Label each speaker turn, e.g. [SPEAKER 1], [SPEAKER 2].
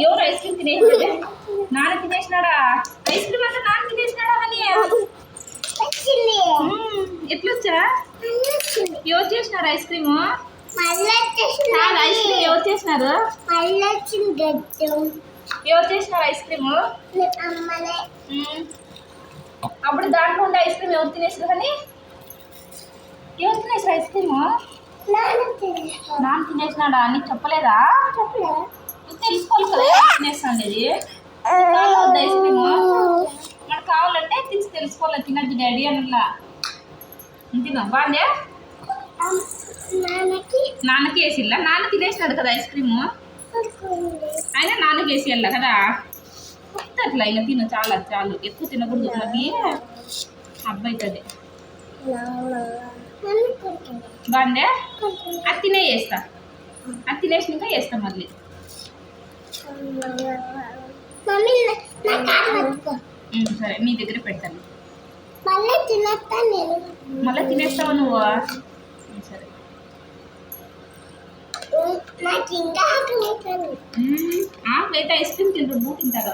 [SPEAKER 1] ఎవరు ice cream తినేసినాడే? నాన్న తినేసినాడా? Ice cream అంతా నాన్న తినేసినాడా అని ఎట్లొచ్చా? ఎవరు చేసినారు ఐస్ క్రీమ్? ఐస్ క్రీమ్ ఎవరు చేసినారు? ఎవరు చేసినారు ఐస్ క్రీమ్? అప్పుడు దాంట్లో ఉండే ఐస్ క్రీమ్ ఎవరు తినేసారు కానీ? ఎవరు తినేసారు ఐస్ క్రీమ్? నాన్న తినేసినాడా? నీకు చెప్పలేదా? తెలుసుకోవాలి కదా తినేస్తాను ఇది ఐస్ క్రీమ్. మనకు కావాలంటే తెలుసుకోవాలి తినద్దు డాడీ అన్నలా. తిన్నా బాగుందే. నాన్నకి వేసిల్లా? నాన్న తినేసినాడు కదా ఐస్ క్రీమ్. అయినా నాన్నకి వేసేయాల కదా. అట్లా ఇంకా తిను చాలా చాలు, ఎక్కువ తినకూడదు మళ్ళీ అబ్బాయితుంది. బాగుందే. అది తినే వేస్తా, అది తినేసినాక వేస్తా మళ్ళీ. సరే నీ దగ్గర పెడతాను. మళ్ళీ తినేస్తావా నువ్వు? సరే ఆకలి అయితే ఐస్ క్రీమ్ తింటారు, బూ తింటారు.